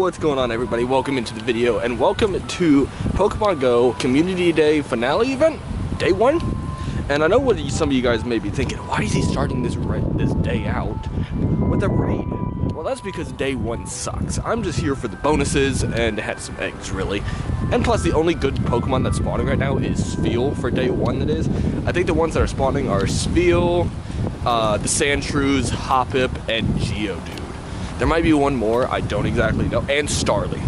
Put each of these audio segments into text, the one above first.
what's going on, everybody? Welcome into the video and welcome to Pokemon Go Community Day Finale event, day 1. And I know what some of you guys may be thinking, why is he starting this day out with a raid? Well, that's because day 1 sucks. I'm just here for the bonuses and to have some eggs, really. And plus, the only good Pokemon that's spawning right now is Spheal for day 1, that is. I think the ones that are spawning are Spheal, the Sandshrews, Hoppip, and Geodude. There might be one more, I don't exactly know, and Starly.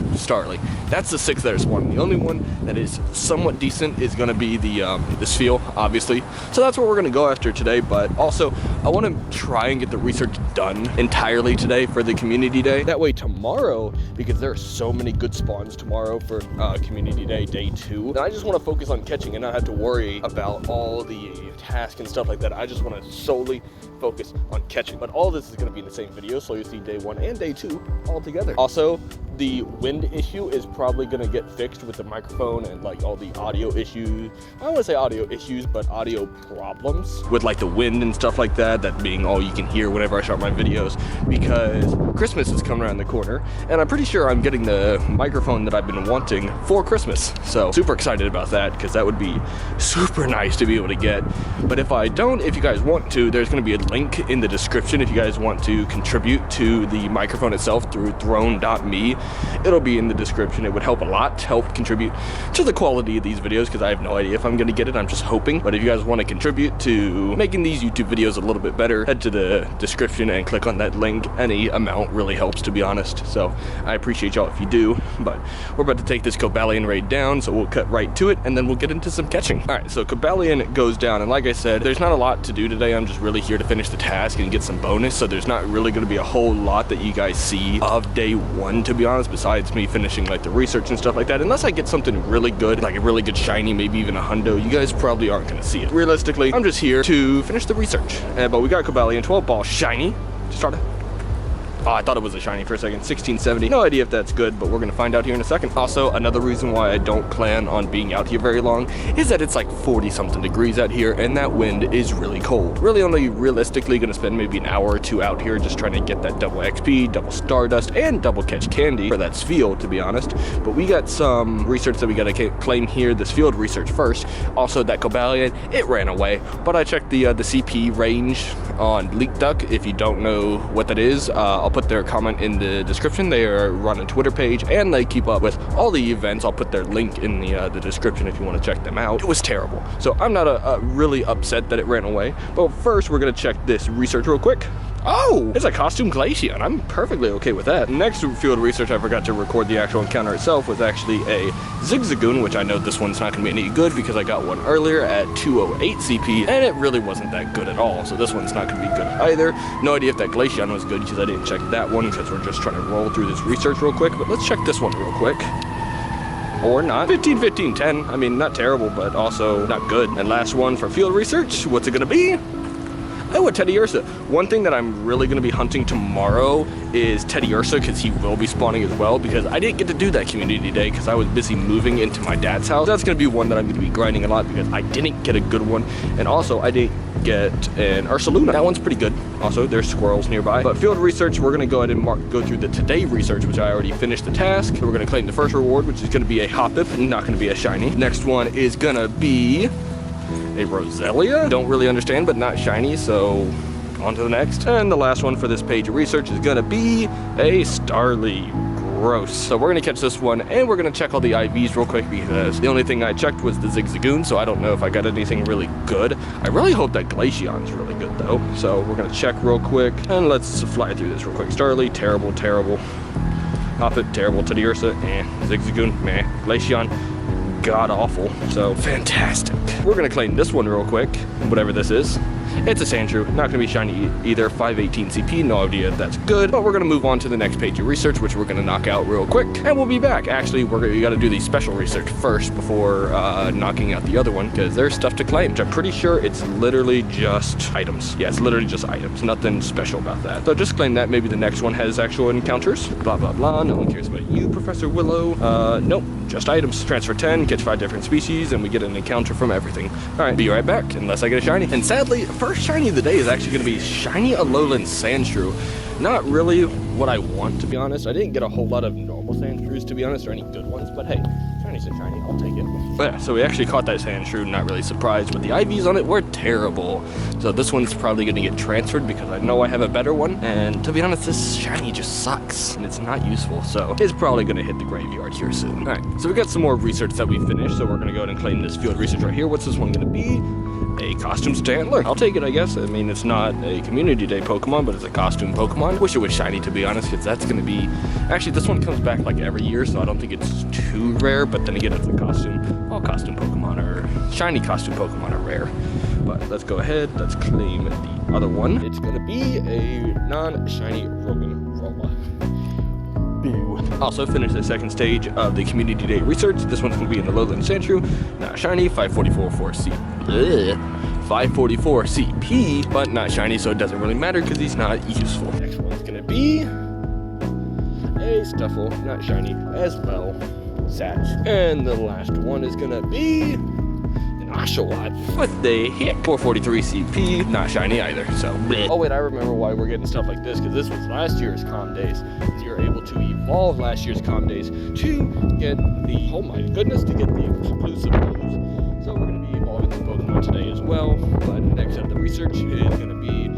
That's the 6 that are spawning. The only one that is somewhat decent is going to be the Spheal, obviously. So that's what we're going to go after today, but also I want to try and get the research done entirely today for the Community Day. That way tomorrow, because there are so many good spawns tomorrow for Community Day, day 2, and I just want to focus on catching and not have to worry about all the tasks and stuff like that. I just want to solely focus on catching. But all this is going to be in the same video, so you'll see day 1 and day 2 all together. Also, the wind issue is probably going to get fixed with the microphone and like all the audio issues. I don't want to say audio issues, but audio problems with like the wind and stuff like that, that being all you can hear whenever I start my videos, because Christmas is coming around the corner and I'm pretty sure I'm getting the microphone that I've been wanting for Christmas. So super excited about that, because that would be super nice to be able to get. But if I don't, if you guys want to, there's going to be a link in the description if you guys want to contribute to the microphone itself through throne.me. It'll be in the description. It would help a lot to help contribute to the quality of these videos, because I have no idea if I'm going to get it. I'm just hoping. But if you guys want to contribute to making these YouTube videos a little bit better, head to the description and click on that link. Any amount really helps, to be honest. So I appreciate y'all if you do. But we're about to take this Cobalion raid down, so we'll cut right to it and then we'll get into some catching. All right, so Cobalion goes down, and like I said, there's not a lot to do today. I'm just really here to finish the task and get some bonus, so there's not really going to be a whole lot that you guys see of day 1, to be honest, besides me finishing like the research and stuff like that. Unless I get something really good, like a really good shiny, maybe even a hundo, you guys probably aren't going to see it. Realistically, I'm just here to finish the research. But we got Cobalion 12 ball shiny to start. Oh, I thought it was a shiny for a second. 1670. No idea if that's good, but we're going to find out here in a second. Also, another reason why I don't plan on being out here very long is that it's like 40-something degrees out here, and that wind is really cold. Really only realistically going to spend maybe an hour or 2 out here just trying to get that double XP, double Stardust, and double catch candy for that Spheal, to be honest. But we got some research that we got to claim here. This field research first. Also, that Cobalion, it ran away. But I checked the CP range on LeakDuck. If you don't know what that is, I'll put their comment in the description. They run a Twitter page and they keep up with all the events. I'll put their link in the description if you want to check them out. It was terrible, so I'm not really upset that it ran away. But first, we're gonna check this research real quick. Oh, it's a costume Glaceon. I'm perfectly okay with that. Next field research, I forgot to record the actual encounter itself, was actually a Zigzagoon, which I know this one's not going to be any good because I got one earlier at 208 CP, and it really wasn't that good at all, so this one's not going to be good either. No idea if that Glaceon was good because I didn't check that one, because we're just trying to roll through this research real quick, but let's check this one real quick. Or not. 15, 15, 10. I mean, not terrible, but also not good. And last one for field research, what's it going to be? Oh, a Teddiursa. One thing that I'm really going to be hunting tomorrow is Teddiursa, because he will be spawning as well, because I didn't get to do that Community Day because I was busy moving into my dad's house. That's going to be one that I'm going to be grinding a lot because I didn't get a good one. And also, I didn't get an Ursaluna. That one's pretty good. Also, there's squirrels nearby. But field research, we're going to go ahead and go through the today research, which I already finished the task. So we're going to claim the first reward, which is going to be a Hoppip, not going to be a shiny. Next one is going to be a Roselia. Don't really understand, but not shiny, so on to the next. And the last one for this page of research is gonna be a Starly. Gross. So we're gonna catch this one, and we're gonna check all the IVs real quick, because the only thing I checked was the Zigzagoon, so I don't know if I got anything really good. I really hope that Glaceon's really good though. So we're gonna check real quick, and let's fly through this real quick. Starly, terrible, terrible. Hoppip, terrible. Teddiursa, Zigzagoon, meh. Glaceon, god awful. So fantastic. We're gonna claim this one real quick, whatever this is. It's a Sandshrew, not gonna be shiny either. 518 CP, no idea if that's good, but we're gonna move on to the next page of research, which we're gonna knock out real quick, and we'll be back. Actually, we gotta do the special research first before knocking out the other one, because there's stuff to claim, which I'm pretty sure it's literally just items. Yeah, it's literally just items, nothing special about that. So just claim that. Maybe the next one has actual encounters, blah blah blah. No one cares about you, Professor Willow. Nope, just items. Transfer 10, catch 5 different species, and we get an encounter from everything. All right, be right back, unless I get a shiny. And sadly, first shiny of the day is actually going to be shiny Alolan Sandshrew. Not really what I want, to be honest. I didn't get a whole lot of normal Sandshrews, to be honest, or any good ones, but hey, shinies are shiny, I'll take it. But yeah, so we actually caught that Sandshrew, not really surprised, but the IVs on it were terrible. So this one's probably gonna get transferred because I know I have a better one, and to be honest, this shiny just sucks, and it's not useful, so it's probably gonna hit the graveyard here soon. Alright, so we got some more research that we finished, so we're gonna go ahead and claim this field research right here. What's this one gonna be? A costume Stantler. I'll take it, I guess. I mean, it's not a community day Pokemon, but it's a costume Pokemon. Wish it was shiny, to be honest, because that's going to be... Actually, this one comes back like every year, so I don't think it's too rare, but then again, it's a costume. All costume Pokemon are... Shiny costume Pokemon are rare. But let's go ahead, let's claim the other one. It's going to be a non-shiny Roggenrola. Also finished the second stage of the community day research. This one's going to be in the Lowland Sandshrew. Not shiny, 544 for C. 544 CP, but not shiny, so it doesn't really matter because he's not useful. Next one's going to be a Stuffle, not shiny as well. Sad. And the last one is going to be an Oshawott with the hit. 443 CP, not shiny either, so bleh. Oh wait, I remember why we're getting stuff like this, because this was last year's Com Days. You're able to evolve last year's Com Days to get the, oh my goodness, to get the exclusive moves. So we're going to be evolving the Pokemon today as well, but next up the research is going to be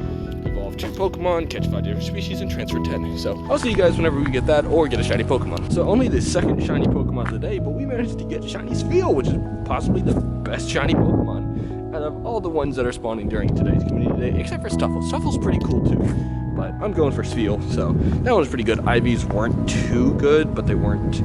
evolve 2 Pokemon, catch 5 different species, and transfer 10. So I'll see you guys whenever we get that or get a shiny Pokemon. So only the second shiny Pokemon of the day, but we managed to get shiny Spheal, which is possibly the best shiny Pokemon out of all the ones that are spawning during today's community day, except for Stuffle. Stuffle's pretty cool too, but I'm going for Spheal, so that one's pretty good. IVs weren't too good, but they weren't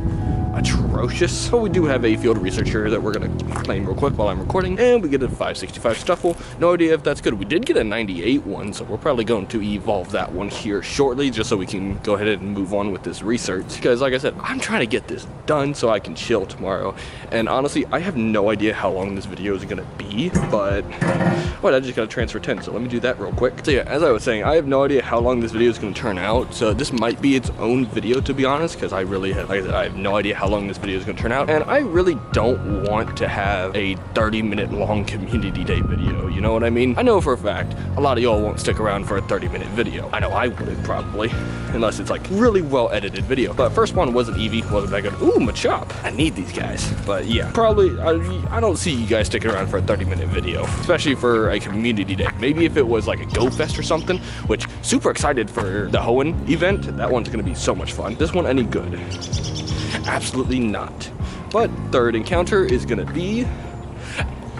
atrocious. But we do have a field researcher that we're going to claim real quick while I'm recording, and we get a 565 Stuffle. No idea if that's good. We did get a 98 one, so we're probably going to evolve that one here shortly, just so we can go ahead and move on with this research. Because like I said, I'm trying to get this done so I can chill tomorrow. And honestly, I have no idea how long this video is going to be, but I just got to transfer 10, so let me do that real quick. So yeah, as I was saying, I have no idea how long this video is going to turn out, so this might be its own video, to be honest, because I really have, like I said, I have no idea how long this video is going to turn out, and I really don't want to have a 30-minute long community day video, you know what I mean? I know for a fact a lot of y'all won't stick around for a 30-minute video. I know I wouldn't, probably, unless it's like really well edited video. But first one wasn't Eevee, wasn't that good. Ooh, Machop. I need these guys. But yeah, probably I don't see you guys sticking around for a 30-minute video, especially for a community day. Maybe if it was like a Go Fest or something, which super excited for the Hoenn event. That one's gonna be so much fun. This one any good? Absolutely not. But third encounter is gonna be,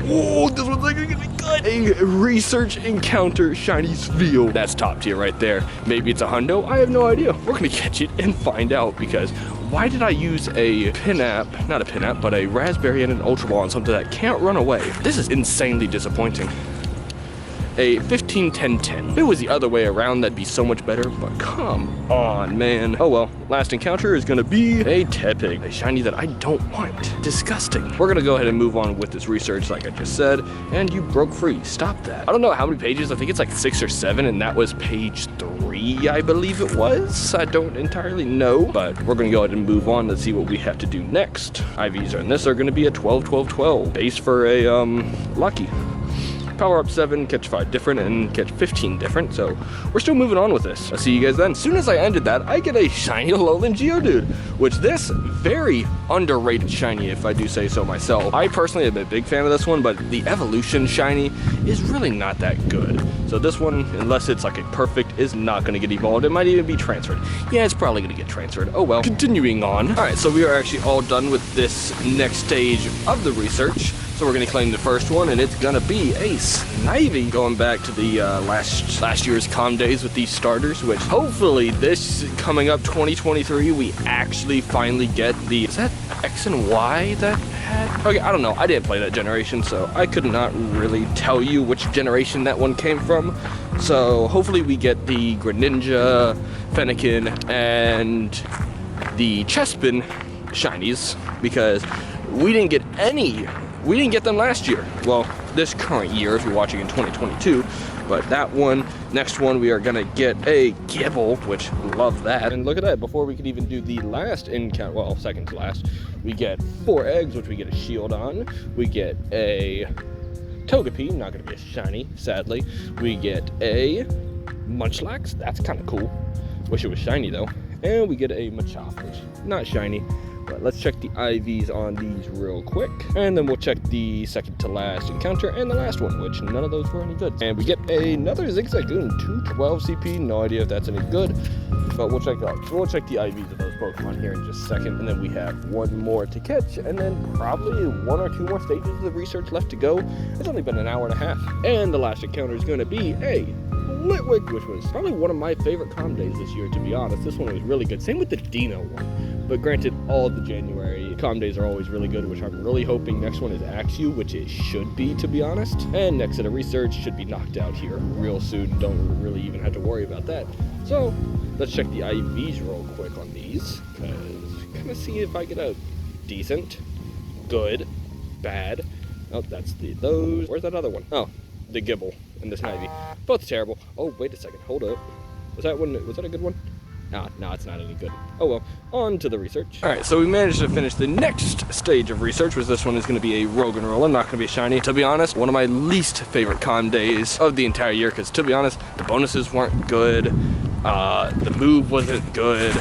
oh, this one's like gonna be good. A research encounter shiny Spheal. That's top tier right there. Maybe it's a hundo. I have no idea. We're gonna catch it and find out, because why did I use a Pinap, not a Pinap, but a Raspberry and an Ultra Ball on something that can't run away? This is insanely disappointing. A 15-10-10. If it was the other way around, that'd be so much better, but come on, man. Oh well, last encounter is gonna be a Tepig, a shiny that I don't want. Disgusting. We're gonna go ahead and move on with this research like I just said, and you broke free. Stop that. I don't know how many pages, I think it's like 6 or 7, and that was page 3, I believe it was. I don't entirely know, but we're gonna go ahead and move on to see what we have to do next. IVs on this are gonna be a 12-12-12, base for a Lucky. Power up 7, catch 5 different, and catch 15 different, so we're still moving on with this. I'll see you guys then. As soon as I ended that, I get a shiny Alolan Geodude, which this very underrated shiny, if I do say so myself. I personally am a big fan of this one, but the evolution shiny is really not that good. So this one, unless it's like a perfect, is not going to get evolved. It might even be transferred. Yeah, it's probably going to get transferred. Oh well. Continuing on. All right, so we are actually all done with this next stage of the research. So we're going to claim the first one, and it's going to be a Snivy. Going back to the last year's Com Days with these starters, which hopefully this coming up 2023, we actually finally get the, is that X and Y that had? Okay, I don't know. I didn't play that generation, so I could not really tell you which generation that one came from. So hopefully we get the Greninja, Fennekin, and the Chespin shinies, because we didn't get any. We didn't get them last year. Well, this current year, if you're watching in 2022. But that one, next one, we are gonna get a Gibble, which love that. And look at that, before we could even do the last encounter, well, second to last, we get 4 eggs, which we get a shield on. We get a Togepi, not gonna be a shiny, sadly. We get a Munchlax. That's kind of cool. Wish it was shiny though. And we get a Machop, which not shiny. But let's check the IVs on these real quick. And then we'll check the second to last encounter and the last one, which none of those were any good. And we get another Zigzagoon, 212 CP. No idea if that's any good, but we'll check it out. So we'll check the IVs of those Pokemon here in just a second. And then we have one more to catch, and then probably 1 or 2 more stages of research left to go. It's only been an hour and a half. And the last encounter is going to be a Litwick, which was probably one of my favorite Calm Days this year, to be honest. This one was really good. Same with the Dino one. But granted, all the January Calm Days are always really good, which I'm really hoping next one is Axew, which it should be, to be honest. And next set of research should be knocked out here real soon. Don't really even have to worry about that. So let's check the IVs real quick on these, because kind of see if I get a decent, good, bad. Oh, that's those. Where's that other one? Oh, the Gibble and this Snivy. Both terrible. Oh, wait a second. Hold up. Was that a good one? No, it's not any good. Oh well, on to the research. All right, so we managed to finish the next stage of research, which this one is going to be a Roggenrola, not going to be a shiny. To be honest, one of my least favorite Calm Days of the entire year, because to be honest, the bonuses weren't good, the move wasn't good.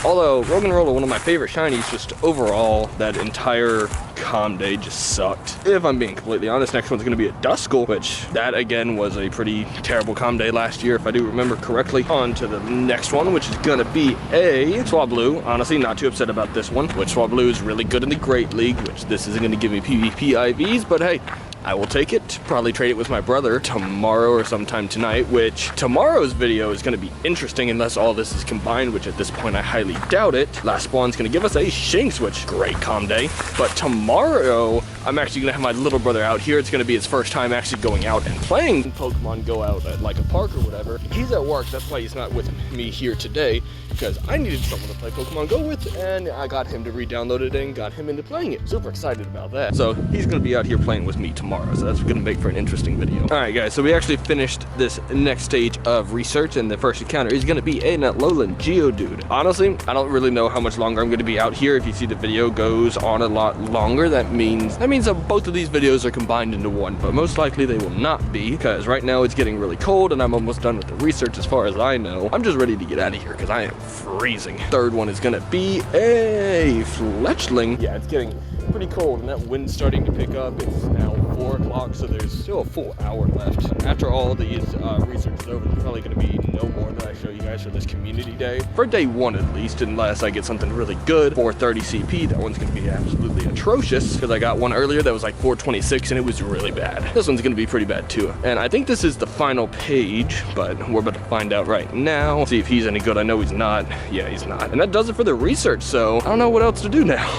Although Roggenrola, one of my favorite shinies, just overall, that entire Calm Day just sucked. If I'm being completely honest, next one's gonna be a Duskull, which that again was a pretty terrible Calm Day last year, if I do remember correctly. On to the next one, which is gonna be a Swablu. Honestly, not too upset about this one, which Swablu is really good in the Great League, which this isn't gonna give me PvP IVs, but hey, I will take it. Probably trade it with my brother tomorrow or sometime tonight, which tomorrow's video is going to be interesting unless all this is combined, which at this point I highly doubt it. Last spawn's going to give us a Shinx, which great Calm Day. But tomorrow, I'm actually going to have my little brother out here. It's going to be his first time actually going out and playing Pokemon Go out at like a park or whatever. He's at work, that's why he's not with me here today, because I needed someone to play Pokemon Go with, and I got him to re-download it and got him into playing it. Super excited about that. So he's going to be out here playing with me tomorrow, so that's going to make for an interesting video. All right, guys, so we actually finished this next stage of research, and the first encounter is going to be a Alolan Geodude. Honestly, I don't really know how much longer I'm going to be out here. If you see the video goes on a lot longer, that means that both of these videos are combined into one, but most likely they will not be, because right now it's getting really cold, and I'm almost done with the research as far as I know. I'm just ready to get out of here, because I am freezing. Third one is gonna be a Fletchling. Yeah, it's getting pretty cold, and that wind's starting to pick up. It's now 4 o'clock, so there's still a full hour left. After all these research is over, there's probably gonna be no more that I show you guys for this community day. For day 1 at least, unless I get something really good. 430 CP, that one's gonna be absolutely atrocious, because I got one earlier that was like 426, and it was really bad. This one's gonna be pretty bad too. And I think this is the final page, but we're about to find out right now. See if he's any good. I know he's not. Yeah, he's not. And that does it for the research, so I don't know what else to do now.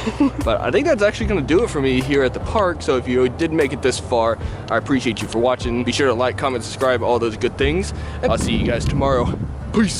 But I think that's actually gonna do it for me here at the park. So if you did make it this far, I appreciate you for watching. Be sure to like, comment, subscribe, all those good things. And I'll see you guys tomorrow. Peace.